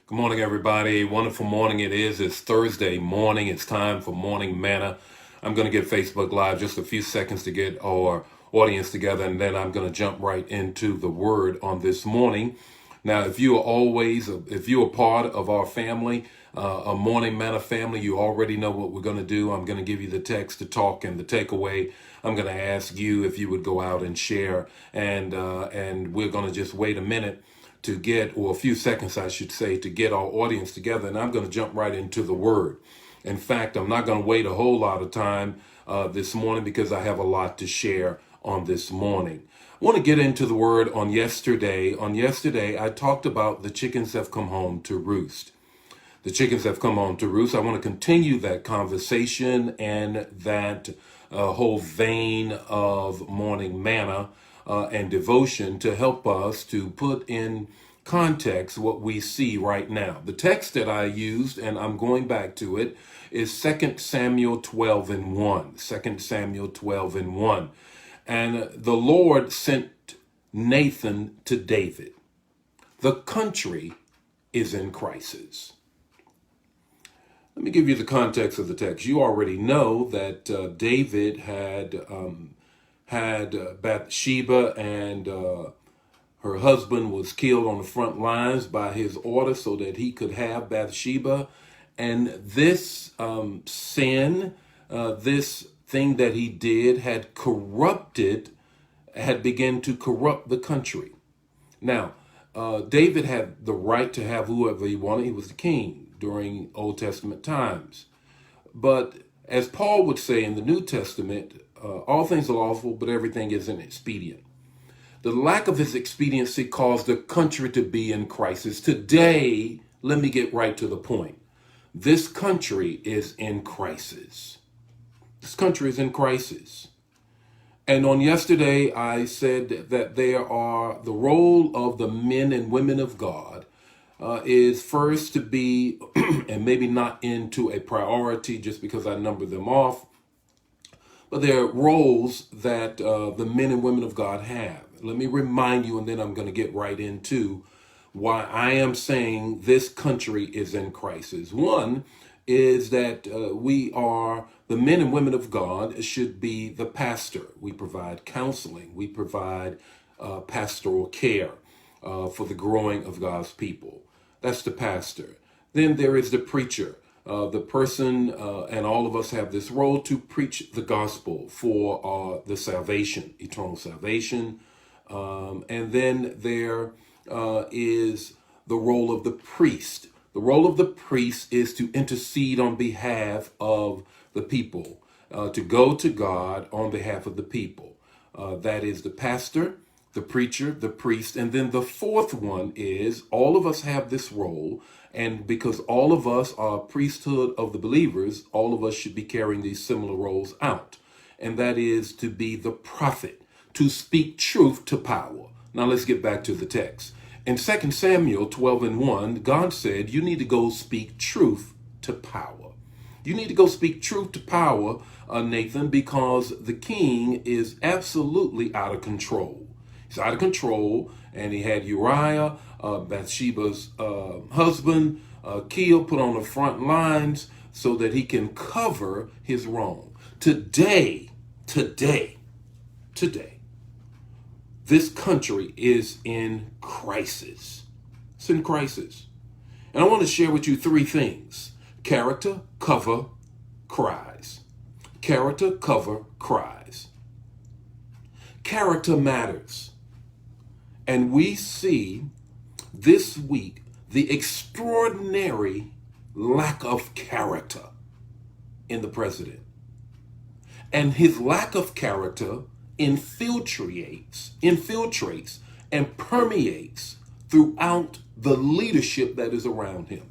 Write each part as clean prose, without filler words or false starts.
Good morning, everybody. Wonderful morning it is. It's Thursday morning. It's time for Morning Manna. I'm going to get Facebook Live just a few seconds to get our audience together, and then I'm going to jump right into the word on this morning. Now, if you're part of our family, a Morning Manna family, you already know what we're going to do. I'm going to give you the text, the talk, and the takeaway. I'm going to ask you if you would go out and share, and we're going to just wait a minute to get, or a few seconds, I should say, to get our audience together. And I'm going to jump right into the word. In fact, I'm not going to wait a whole lot of time this morning because I have a lot to share on this morning. I want to get into the word on yesterday. On yesterday, I talked about the chickens have come home to roost. The chickens have come home to roost. I want to continue that conversation and that whole vein of morning manna and devotion to help us to put in context what we see right now. The text that I used, and I'm going back to it, is 2 Samuel 12 and 1. 2 Samuel 12 and 1. And the Lord sent Nathan to David. The country is in crisis. Let me give you the context of the text. You already know that David had Bathsheba, and her husband was killed on the front lines by his order so that he could have Bathsheba. And this sin, this thing that he did had begun to corrupt the country. Now, David had the right to have whoever he wanted. He was the king during Old Testament times. But as Paul would say in the New Testament, all things are lawful, but everything isn't expedient. The lack of his expediency caused the country to be in crisis. Today, let me get right to the point. This country is in crisis. This country is in crisis. And on yesterday, I said that the role of the men and women of God is first to be, and maybe not into a priority just because I number them off, but there are roles that the men and women of God have. Let me remind you, and then I'm going to get right into why I am saying this country is in crisis. One is that the men and women of God should be the pastor. We provide counseling. We provide pastoral care for the growing of God's people. That's the pastor. Then there is the preacher. The person, and all of us have this role to preach the gospel for the salvation, eternal salvation. And then there is the role of the priest. The role of the priest is to intercede on behalf of the people, to go to God on behalf of the people. That is the pastor, the preacher, the priest. And then the fourth one is all of us have this role. And because all of us are priesthood of the believers, all of us should be carrying these similar roles out. And that is to be the prophet, to speak truth to power. Now let's get back to the text. In 2 Samuel 12 and 1, God said, you need to go speak truth to power. You need to go speak truth to power, Nathan, because the king is absolutely out of control. He's out of control, and he had Uriah, Bathsheba's husband, killed, put on the front lines so that he can cover his wrong. Today, this country is in crisis. It's in crisis. And I want to share with you three things. Character, cover, cries. Character, cover, cries. Character matters. And we see this week the extraordinary lack of character in the president. And his lack of character infiltrates and permeates throughout the leadership that is around him.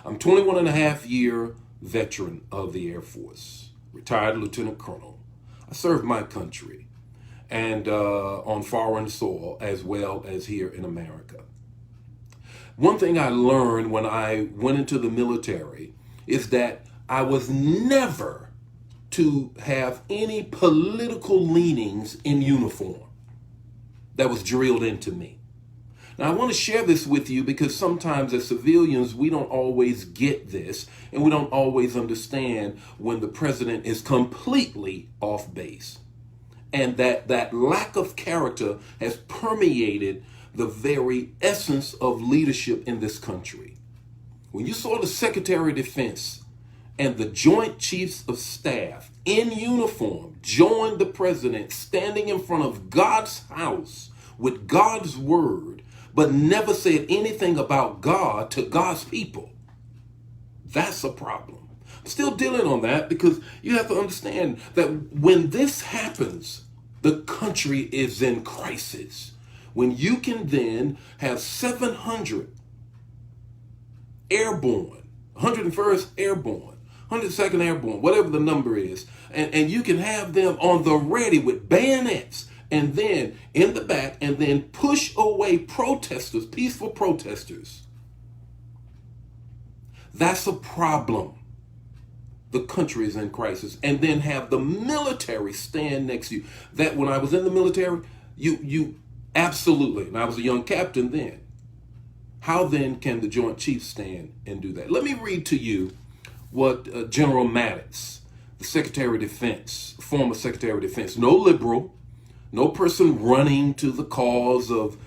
I'm 21 and a half year veteran of the Air Force, retired lieutenant colonel. I served my country and on foreign soil as well as here in America. One thing I learned when I went into the military is that I was never to have any political leanings in uniform. That was drilled into me. Now, I want to share this with you because sometimes as civilians, we don't always get this, and we don't always understand when the president is completely off base. And that lack of character has permeated the very essence of leadership in this country. When you saw the Secretary of Defense and the Joint Chiefs of Staff in uniform join the president standing in front of God's house with God's word, but never said anything about God to God's people, that's a problem. I'm still dealing on that because you have to understand that when this happens, the country is in crisis. When you can then have 700 airborne, 101st Airborne, 102nd Airborne, whatever the number is, and you can have them on the ready with bayonets and then in the back and then push away protesters, peaceful protesters. That's a problem. The country is in crisis. And then have the military stand next to you. That when I was in the military, you absolutely, and I was a young captain then. How then can the Joint Chiefs stand and do that? Let me read to you what General Mattis, the Secretary of Defense, former Secretary of Defense, no liberal, no person running to the cause of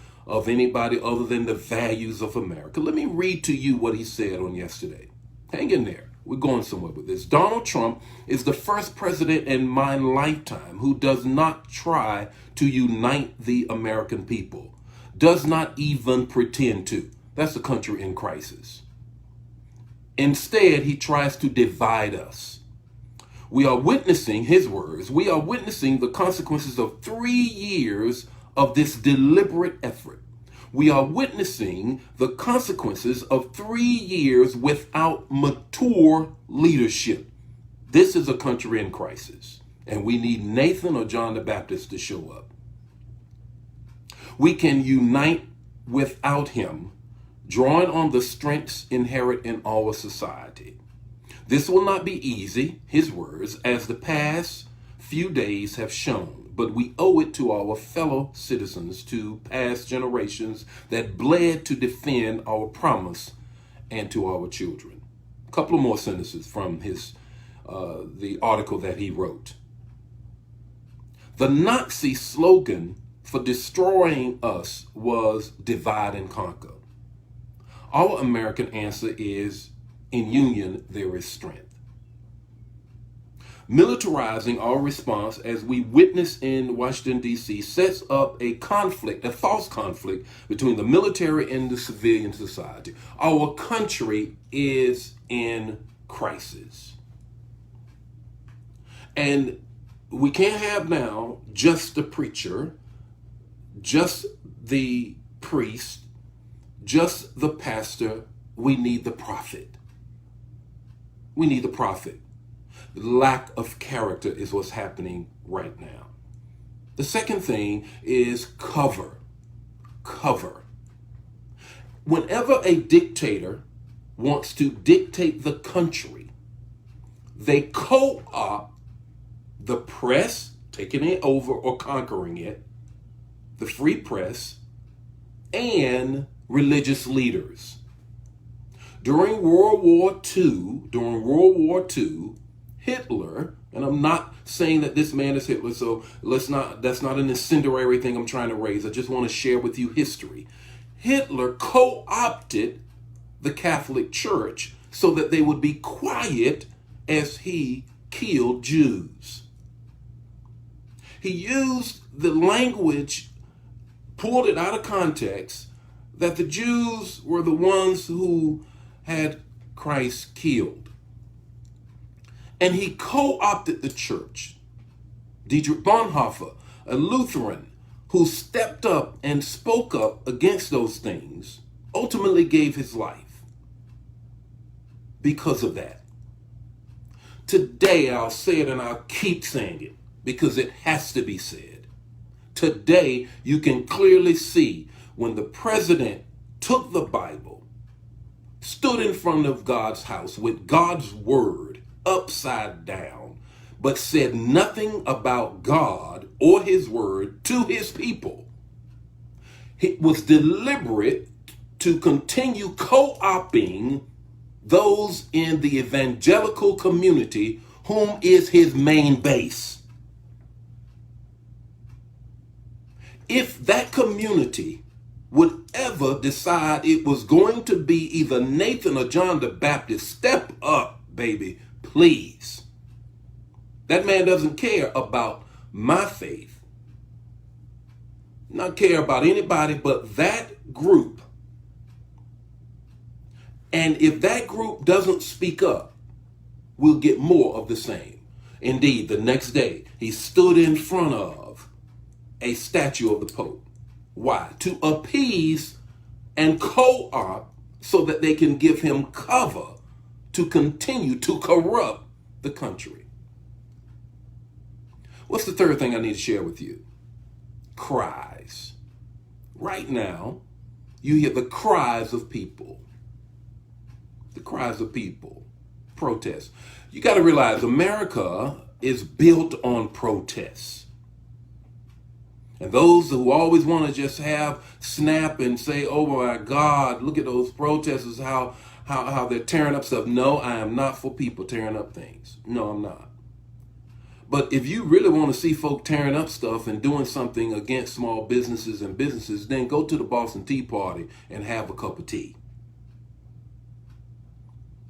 anybody other than the values of America. Let me read to you what he said on yesterday. Hang in there. We're going somewhere with this. Donald Trump is the first president in my lifetime who does not try to unite the American people, does not even pretend to. That's a country in crisis. Instead, he tries to divide us. We are witnessing, his words, we are witnessing the consequences of 3 years of this deliberate effort. We are witnessing the consequences of 3 years without mature leadership. This is a country in crisis, and we need Nathan or John the Baptist to show up. We can unite without him, drawing on the strengths inherent in our society. This will not be easy, his words, as the past few days have shown, but we owe it to our fellow citizens, to past generations that bled to defend our promise, and to our children. A couple of more sentences from the article that he wrote. The Nazi slogan for destroying us was divide and conquer. Our American answer is, in union, there is strength. Militarizing our response, as we witness in Washington, D.C., sets up a conflict, a false conflict between the military and the civilian society. Our country is in crisis. And we can't have now just the preacher, just the priest, just the pastor. We need the prophet. We need the prophet. The lack of character is what's happening right now. The second thing is cover. Cover. Whenever a dictator wants to dictate the country, they co-opt the press, taking it over or conquering it, the free press, and religious leaders. During World War II, Hitler, and I'm not saying that this man is Hitler, so that's not an incendiary thing I'm trying to raise. I just want to share with you history. Hitler co-opted the Catholic Church so that they would be quiet as he killed Jews. He used the language, pulled it out of context, that the Jews were the ones who had Christ killed. And he co-opted the church. Dietrich Bonhoeffer, a Lutheran who stepped up and spoke up against those things, ultimately gave his life because of that. Today, I'll say it and I'll keep saying it because it has to be said. Today, you can clearly see when the president took the Bible, stood in front of God's house with God's word upside down, but said nothing about God or his word to his people. It was deliberate to continue co-opting those in the evangelical community whom is his main base. If that community would ever decide it was going to be either Nathan or John the Baptist, step up, baby, please. That man doesn't care about my faith, not care about anybody but that group. And if that group doesn't speak up, we'll get more of the same. Indeed, the next day, he stood in front of a statue of the Pope. Why? To appease and co-opt so that they can give him cover to continue to corrupt the country. What's the third thing I need to share with you? Cries. Right now, you hear the cries of people. The cries of people. Protests. You got to realize America is built on protests. And those who always want to just have snap and say, oh my God, look at those protesters, how they're tearing up stuff. No, I am not for people tearing up things. No, I'm not. But if you really want to see folk tearing up stuff and doing something against small businesses and businesses, then go to the Boston Tea Party and have a cup of tea.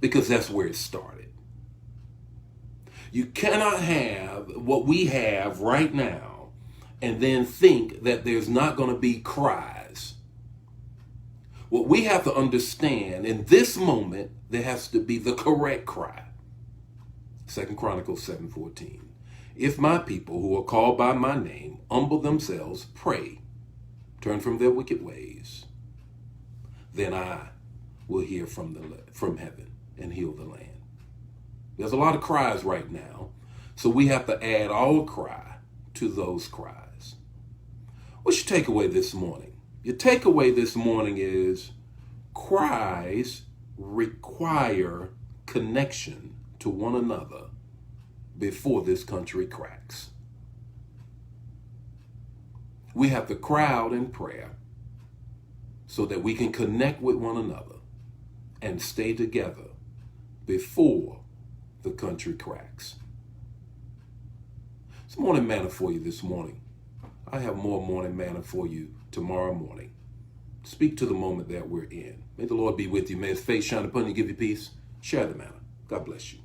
Because that's where it started. You cannot have what we have right now and then think that there's not going to be cries. What we have to understand, in this moment, there has to be the correct cry. 2 Chronicles 7:14. If my people who are called by my name humble themselves, pray, turn from their wicked ways, then I will hear from heaven and heal the land. There's a lot of cries right now, so we have to add our cry to those cries. What's your takeaway this morning? Your takeaway this morning is cries require connection to one another before this country cracks. We have to cry out in prayer so that we can connect with one another and stay together before the country cracks. It's morning manna for you this morning. I have more morning manna for you tomorrow morning. Speak to the moment that we're in. May the Lord be with you. May his face shine upon you, give you peace. Share the manna. God bless you.